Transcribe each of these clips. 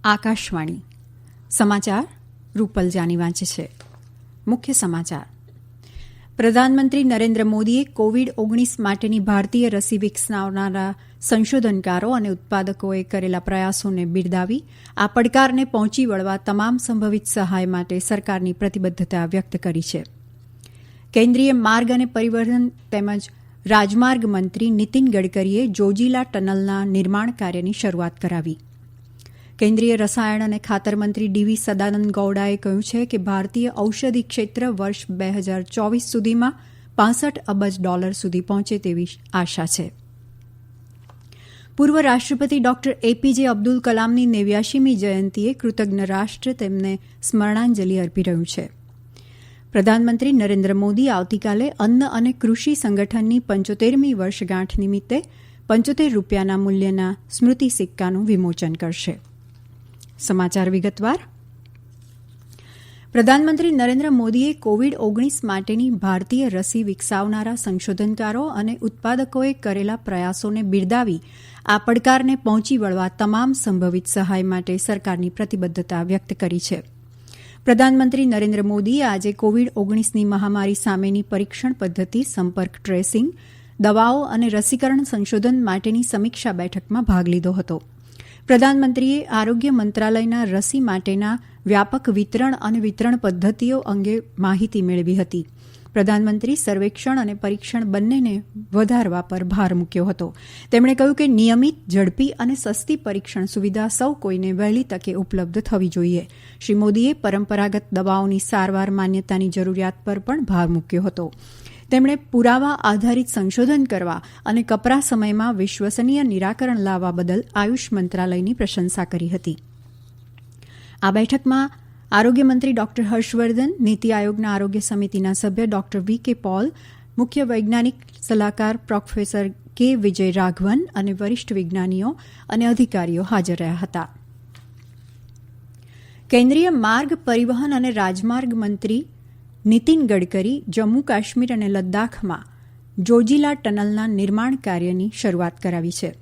આકાશવાણી સમાચાર રૂપલ જાની વાંચે છે. મુખ્ય સમાચાર. પ્રધાનમંત્રી નરેન્દ્ર મોદીએ કોવિડ-19 માટેની ભારતીય રસી વિકસાવનારા સંશોધનકારો અને ઉત્પાદકોએ કરેલા પ્રયાસોને બિરદાવી આ પડકારને પહોંચી વળવા તમામ સંભવિત સહાય માટે સરકારની પ્રતિબદ્ધતા વ્યક્ત કરી છે. કેન્દ્રીય માર્ગ અને પરિવહન તેમજ રાજમાર્ગ મંત્રી નીતિન ગડકરીએ જોજીલા ટનલના નિર્માણ કાર્યની શરૂઆત કરાવી. કેન્દ્રીય રસાયણ અને ખાતર મંત્રી ડીવી સદાનંદ ગૌડાએ કહ્યું છે કે ભારતીય ઔષધિ ક્ષેત્ર વર્ષ 2024 સુધીમાં $65 અબજ સુધી પહોંચે તેવી આશા છે. પૂર્વ રાષ્ટ્રપતિ ડોક્ટર એપીજે અબ્દુલ કલામની 89મી જયંતિએ કૃતજ્ઞ રાષ્ટ્ર તેમને સ્મરણાંજલિ અર્પી રહ્યું છે. પ્રધાનમંત્રી નરેન્દ્ર મોદી આવતીકાલે અન્ન અને કૃષિ સંગઠનની 75મી વર્ષગાંઠ નિમિત્તે ₹75 મૂલ્યના સ્મૃતિ સિક્કાનું વિમોચન કરશે. સમાચાર વિગતવાર. પ્રધાનમંત્રી નરેન્દ્ર મોદીએ કોવિડ-19 માટેની ભારતીય રસી વિકસાવનારા સંશોધનકારો અને ઉત્પાદકોએ કરેલા પ્રયાસોને બિરદાવી આ પડકારને પહોંચી વળવા તમામ સંભવિત સહાય માટે સરકારની પ્રતિબદ્ધતા વ્યક્ત કરી છે. પ્રધાનમંત્રી નરેન્દ્ર મોદીએ આજે કોવિડ-19ની મહામારી સામેની પરીક્ષણ પદ્ધતિ, સંપર્ક ટ્રેસિંગ, દવાઓ અને રસીકરણ સંશોધન માટેની સમીક્ષા બેઠકમાં ભાગ લીધો હતો. પ્રધાનમંત્રીએ આરોગ્ય મંત્રાલયના રસી માટેના વ્યાપક વિતરણ અને વિતરણ પદ્ધતિઓ અંગે માહિતી મેળવી હતી. પ્રધાનમંત્રી સર્વેક્ષણ અને પરીક્ષણ બંનેને વધારવા પર ભાર મૂક્યો હતો. તેમણે કહ્યું કે નિયમિત, ઝડપી અને સસ્તી પરીક્ષણ સુવિધા સૌ કોઈને વહેલી તકે ઉપલબ્ધ થવી જોઈએ. શ્રી મોદીએ પરંપરાગત દવાઓની સારવાર માન્યતાની જરૂરિયાત પર પણ ભાર મૂક્યો હતો. તેમણે પુરાવા આધારિત સંશોધન કરવા અને કપરા સમયમાં વિશ્વસનીય નિરાકરણ લાવવા બદલ આયુષ મંત્રાલયની પ્રશંસા કરી હતી. આ બેઠકમાં આરોગ્ય મંત્રી ડોક્ટર હર્ષવર્ધન, નીતિ આયોગના આરોગ્ય સમિતિના સભ્ય ડોક્ટર વી.કે. પોલ, મુખ્ય વૈજ્ઞાનિક સલાહકાર પ્રોફેસર કે. વિજય રાઘવન અને વરિષ્ઠ વિજ્ઞાનીઓ અને અધિકારીઓ હાજર રહ્યા હતા. કેન્દ્રીય માર્ગ, પરિવહન અને રાજમાર્ગ મંત્રી નીતિન ગડકરી જમ્મુ કાશ્મીર અને લદ્દાખમાં જોજીલા ટનલના નિર્માણ કાર્યની શરૂઆત કરાવી છે.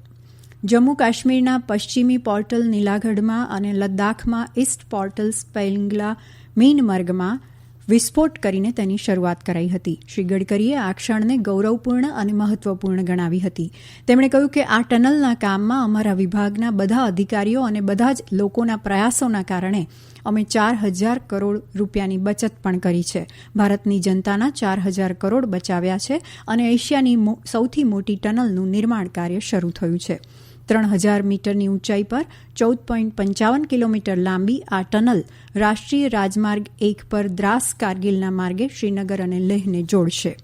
જમ્મુ કાશ્મીરના પશ્ચિમી પોર્ટલ નીલાગઢમાં અને લદ્દાખમાં ઇસ્ટ પોર્ટલ સ્પેંગલા મીનમર્ગમાં વિસ્ફોટ કરીને તેની શરૂઆત કરાઈ હતી. શ્રી ગડકરીએ આ ક્ષણને ગૌરવપૂર્ણ અને મહત્વપૂર્ણ ગણાવી હતી. તેમણે કહ્યું કે આ ટનલના કામમાં અમારા વિભાગના બધા અધિકારીઓ અને બધા જ લોકોના પ્રયાસોના કારણે અમે 4,000 કરોડ રૂપિયાની બચત પણ કરી છે. ભારતની જનતાના 4,000 કરોડ બચાવ્યા છે અને એશિયાની સૌથી મોટી ટનલનું નિર્માણ કાર્ય શરૂ થયું છે. 3,000 મીટરની ઊંચાઈ પર 14.55 કિલોમીટર લાંબી આ ટનલ રાષ્ટ્રીય રાજમાર્ગ 1 પર દ્રાસ કારગિલના માર્ગે શ્રીનગર અને લેહને જોડશે.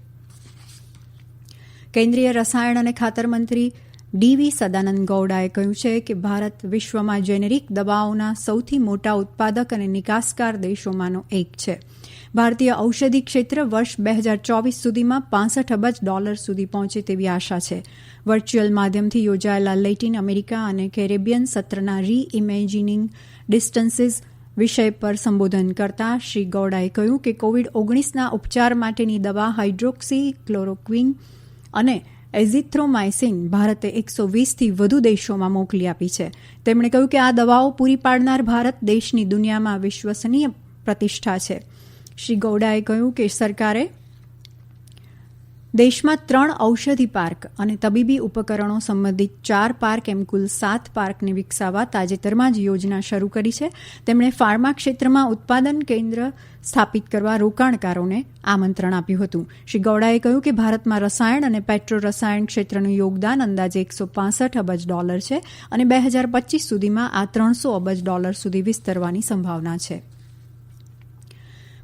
કેન્દ્રીય રસાયણ અને ખાતર મંત્રી ડીવી સદાનંદ ગૌડાએ કહ્યું છે કે ભારત વિશ્વમાં જેનેરિક દવાઓના સૌથી મોટા ઉત્પાદક અને નિકાસકાર દેશોમાંનો એક છે. ભારતીય ઔષધિ ક્ષેત્ર વર્ષ 2024 સુધીમાં $65 અબજ સુધી પહોંચે તેવી આશા છે. વર્ચ્યુઅલ માધ્યમથી યોજાયેલા લેટિન અમેરિકા અને કેરેબિયન સત્રના રી-ઇમેજિનિંગ ડિસ્ટન્સીસ વિષય પર સંબોધન કરતા શ્રી ગૌડાએ કહ્યું કે કોવિડ-19ના ઉપચાર માટેની દવા હાઇડ્રોક્સી ક્લોરોક્વિન અને એઝિથ્રોમાઇસિન ભારતે 120થી વધુ દેશોમાં મોકલી આપી છે. તેમણે કહ્યું કે આ દવાઓ પૂરી પાડનાર ભારત દેશની દુનિયામાં વિશ્વસનીય પ્રતિષ્ઠા છે. શ્રી ગૌડાએ કહ્યું કે સરકારે દેશમાં 3 ઔષધિ પાર્ક અને તબીબી ઉપકરણો સંબંધિત 4 પાર્ક એમ કુલ 7 પાર્કને વિકસાવવા તાજેતરમાં જ યોજના શરૂ કરી છે. તેમણે ફાર્મા ક્ષેત્રમાં ઉત્પાદન કેન્દ્ર સ્થાપિત કરવા રોકાણકારોને આમંત્રણ આપ્યું હતું. શ્રી ગૌડાએ કહ્યું કે ભારતમાં રસાયણ અને પેટ્રો રસાયણ ક્ષેત્રનું યોગદાન અંદાજે $165 અબજ છે અને 2025 સુધીમાં આ $300 અબજ સુધી વિસ્તરવાની સંભાવના છે.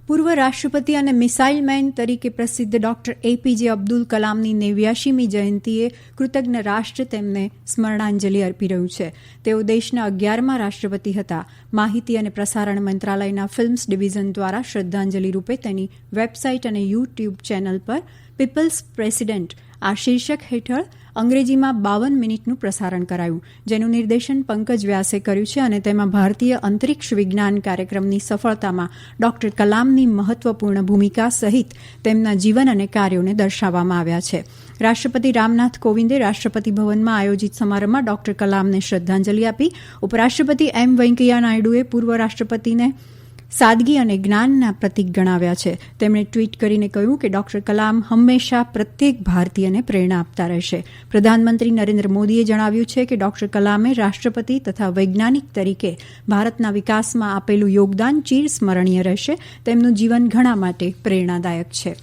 પૂર્વ રાષ્ટ્રપતિ અને મિસાઇલ મેન તરીકે પ્રસિદ્ધ ડોક્ટર એપીજે અબ્દુલ કલામની 89મી જયંતિએ કૃતજ્ઞ રાષ્ટ્ર તેમને સ્મરણાંજલિ અર્પી રહ્યું છે. તેઓ દેશના 11મા રાષ્ટ્રપતિ હતા. માહિતી અને પ્રસારણ મંત્રાલયના ફિલ્મ્સ ડિવિઝન દ્વારા શ્રદ્ધાંજલિ રૂપે તેની વેબસાઇટ અને યુટ્યુબ ચેનલ પર પીપલ્સ પ્રેસિડેન્ટ આ શીર્ષક હેઠળ અંગ્રેજીમાં 52 મિનિટનું પ્રસારણ કરાયું, જેનું નિર્દેશન પંકજ વ્યાસે કર્યું છે અને તેમાં ભારતીય અંતરિક્ષ વિજ્ઞાન કાર્યક્રમની સફળતામાં ડોક્ટર કલામની મહત્વપૂર્ણ ભૂમિકા સહિત તેમના જીવન અને કાર્યોને દર્શાવવામાં આવ્યા છે. રાષ્ટ્રપતિ રામનાથ કોવિંદે રાષ્ટ્રપતિ ભવનમાં આયોજિત સમારંભમાં ડોક્ટર કલામને શ્રદ્ધાંજલિ આપી. ઉપરાષ્ટ્રપતિ એમ વેંકૈયા નાયડુએ પૂર્વ રાષ્ટ્રપતિને સાદગી અને જ્ઞાનના પ્રતીક ગણાવ્યા છે. તેમણે ટ્વીટ કરીને કહ્યું કે ડોક્ટર કલામ હંમેશા પ્રત્યેક ભારતીયને પ્રેરણા આપતા રહેશે. પ્રધાનમંત્રી નરેન્દ્ર મોદીએ જણાવ્યું છે કે ડોક્ટર કલામે રાષ્ટ્રપતિ તથા વૈજ્ઞાનિક તરીકે ભારતના વિકાસમાં આપેલું યોગદાન ચિરસ્મરણીય રહેશે. તેમનું જીવન ઘણા માટે પ્રેરણાદાયક છે.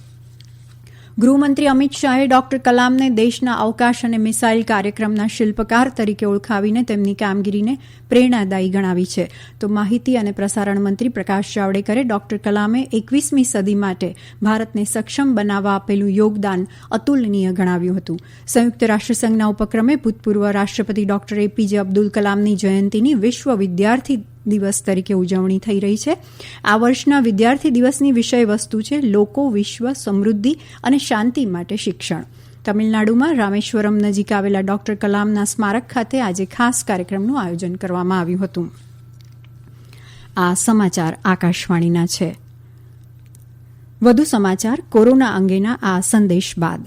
ગૃહમંત્રી અમિત શાહે ડોક્ટર કલામને દેશના અવકાશ અને મિસાઇલ કાર્યક્રમના શિલ્પકાર તરીકે ઓળખાવીને તેમની કામગીરીને પ્રેરણાદાયી ગણાવી છે. તો માહિતી અને પ્રસારણ મંત્રી પ્રકાશ જાવડેકરે ડોક્ટર કલામે 21મી સદી માટે ભારતને સક્ષમ બનાવવા આપેલું યોગદાન અતુલનીય ગણાવ્યું હતું. સંયુક્ત રાષ્ટ્રસંઘના ઉપક્રમે ભૂતપૂર્વ રાષ્ટ્રપતિ ડોક્ટર એપીજે અબ્દુલ કલામની જયંતિની વિશ્વ વિદ્યાર્થી દિવસ તરીકે ઉજવણી થઈ રહી છે. આ વર્ષના વિદ્યાર્થી દિવસની વિષય વસ્તુ છે લોકો, વિશ્વ, સમૃદ્ધિ અને શાંતિ માટે શિક્ષણ. તમિલનાડુમાં રામેશ્વરમ નજીક આવેલા ડોક્ટર કલામના સ્મારક ખાતે આજે ખાસ કાર્યક્રમનું આયોજન કરવામાં આવ્યું હતું. આ સમાચાર આકાશવાણીના છે. વધુ સમાચાર કોરોના અંગેના આ સંદેશ બાદ.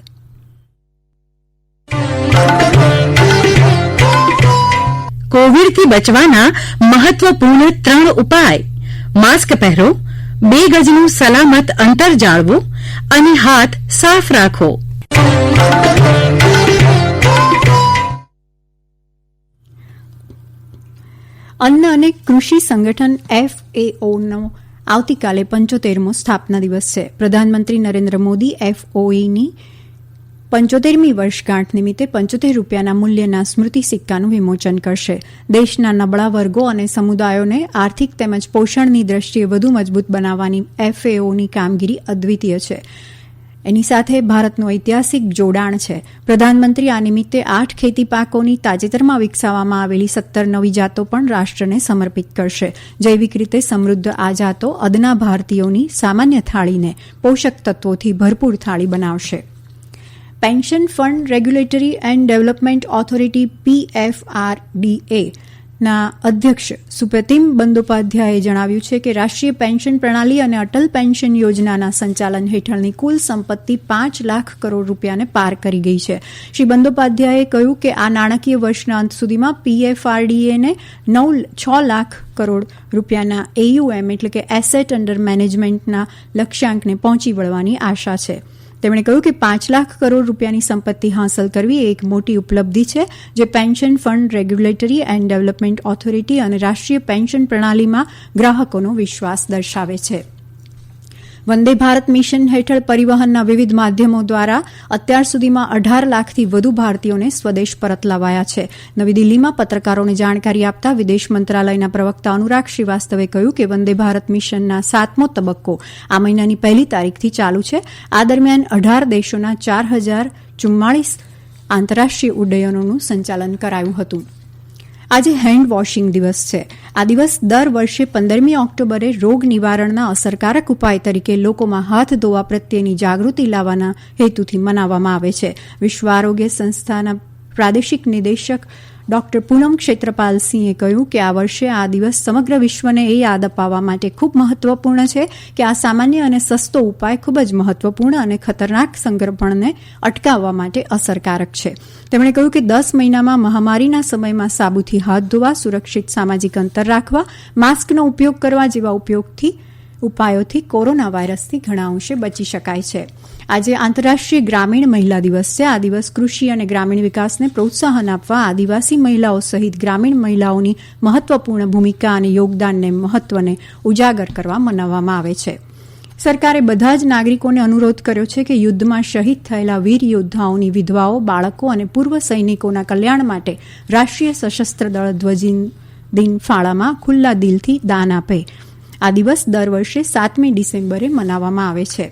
કોવિડથી બચવાના મહત્વપૂર્ણ 3 ઉપાય: માસ્ક પહેરો, 2 ગજનું સલામત અંતર જાળવો અને હાથ સાફ રાખો. અન્ન અને કૃષિ સંગઠન FAOનો આવતીકાલે 75મો સ્થાપના દિવસ છે. પ્રધાનમંત્રી નરેન્દ્ર મોદી FOAની 75મી વર્ષગાંઠ નિમિત્તે ₹75 મૂલ્યના સ્મૃતિ સિક્કાનું વિમોચન કરશે. દેશના નબળા વર્ગો અને સમુદાયોને આર્થિક તેમજ પોષણની દ્રષ્ટિએ વધુ મજબૂત બનાવવાની FAOની કામગીરી અદ્વિતીય છે. એની સાથે ભારતનું ઐતિહાસિક જોડાણ છે. પ્રધાનમંત્રી આ નિમિત્તે 8 ખેતી પાકોની તાજેતરમાં વિકસાવવામાં આવેલી 17 નવી જાતો પણ રાષ્ટ્રને સમર્પિત કરશે. જૈવિક રીતે સમૃદ્ધ આ જાતો અદના ભારતીયોની સામાન્ય થાળીને પોષક તત્વોથી ભરપૂર થાળી બનાવશે. Pension fund regulatory and development authority PFRDA ના અધ્યક્ષ સુપ્રતિમ બંદોપાધ્યાયે જણાવ્યું છે કે રાષ્ટ્રીય પેન્શન પ્રણાલી અને અટલ પેન્શન યોજનાના સંચાલન હેઠળની કુલ સંપત્તિ 5 લાખ કરોડ રૂપિયાને પાર કરી ગઈ છે. શ્રી બંદોપાધ્યાયે કહ્યું કે આ નાણાકીય વર્ષના અંત સુધીમાં PFRDAને 6 લાખ કરોડ રૂપિયાના AUM એટલે કે એસેટ અંડર મેનેજમેન્ટના લક્ષ્યાંકને પહોંચી વળવાની આશા છે. તેમણે કહ્યું કે 5 લાખ કરોડ રૂપિયાની સંપત્તિ હાંસલ કરવી એ એક મોટી ઉપલબ્ધિ છે, જે pension fund regulatory and development authority અને રાષ્ટ્રીય પેન્શન પ્રણાલીમાં ગ્રાહકોનો વિશ્વાસ દર્શાવે છે. વંદે ભારત મિશન હેઠળ પરિવહનના વિવિધ માધ્યમો દ્વારા અત્યાર સુધીમાં 18 લાખથી વધુ ભારતીયોને સ્વદેશ પરત લાવાયા છે. નવી દિલ્હીમાં પત્રકારોને જાણકારી આપતા વિદેશ મંત્રાલયના પ્રવક્તા અનુરાગ શ્રીવાસ્તવે કહ્યું કે વંદે ભારત મિશનના 7મો તબક્કો આ મહિનાની 1લી તારીખથી ચાલુ છે. આ દરમિયાન 18 દેશોના 4044 આંતરરાષ્ટ્રીય ઉડ્ડયનોનું સંચાલન કરાયું હતું. આજે હેન્ડ વોશિંગ દિવસ છે. આ દિવસ દર વર્ષે 15મી ઓક્ટોબરે રોગ નિવારણના અસરકારક ઉપાય તરીકે લોકોમાં હાથ ધોવા પ્રત્યેની જાગૃતિ લાવવાના હેતુથી મનાવવામાં આવે છે. વિશ્વ આરોગ્ય સંસ્થાના પ્રાદેશિક નિદેશક ડોક્ટર પૂનમ ક્ષેત્રપાલસિંહે કહ્યું કે આ વર્ષે આ દિવસ સમગ્ર વિશ્વને એ યાદ અપાવવા માટે ખૂબ મહત્વપૂર્ણ છે કે આ સામાન્ય અને સસ્તો ઉપાય ખૂબ જ મહત્વપૂર્ણ અને ખતરનાક સંક્રમણને અટકાવવા માટે અસરકારક છે. તેમણે કહ્યું કે 10 મહિનામાં મહામારીના સમયમાં સાબુથી હાથ ધોવા, સુરક્ષિત સામાજિક અંતર રાખવા, માસ્કનો ઉપયોગ કરવા જેવા ઉપાયોથી કોરોના વાયરસથી ઘણા અંશે બચી શકાય છે. આજે આંતરરાષ્ટ્રીય ગ્રામીણ મહિલા દિવસ છે. આ દિવસ કૃષિ અને ગ્રામીણ વિકાસને પ્રોત્સાહન આપવા આદિવાસી મહિલાઓ સહિત ગ્રામીણ મહિલાઓની મહત્વપૂર્ણ ભૂમિકા અને યોગદાનને મહત્વને ઉજાગર કરવા મનાવવામાં આવે છે. સરકારે બધા જ નાગરિકોને અનુરોધ કર્યો છે કે યુદ્ધમાં શહીદ થયેલા વીર યોદ્ધાઓની વિધવાઓ, બાળકો અને પૂર્વ સૈનિકોના કલ્યાણ માટે રાષ્ટ્રીય સશસ્ત્ર દળ ધ્વજદિન ફાળામાં ખુલ્લા દિલથી દાન આપે. આ દિવસ દર વર્ષે 7મી ડિસેમ્બરે મનાવવામાં આવે છે.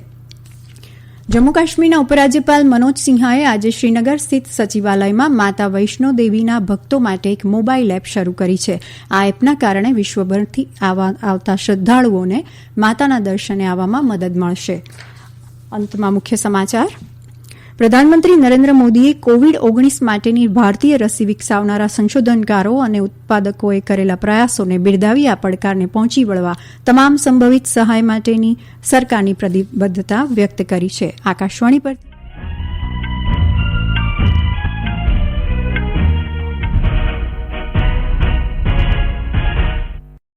જમ્મુ કાશ્મીરના ઉપરાજ્યપાલ મનોજ સિન્હાએ આજે શ્રીનગર સ્થિત સચિવાલયમાં માતા વૈષ્ણો દેવીના ભક્તો માટે એક મોબાઈલ એપ શરૂ કરી છે. આ એપના કારણે વિશ્વભરથી આવતા શ્રદ્ધાળુઓને માતાના દર્શને આવવામાં મદદ મળશે. અંતમાં મુખ્ય સમાચાર. પ્રધાનમંત્રી નરેન્દ્ર મોદીએ કોવિડ-19 માટેની ભારતીય રસી વિકસાવનારા સંશોધનકારો અને ઉત્પાદકોએ કરેલા પ્રયાસોને બિરદાવી આ પડકારને પહોંચી વળવા તમામ સંભવિત સહાય માટેની સરકારની પ્રતિબદ્ધતા વ્યક્ત કરી છે. આકાશવાણી પર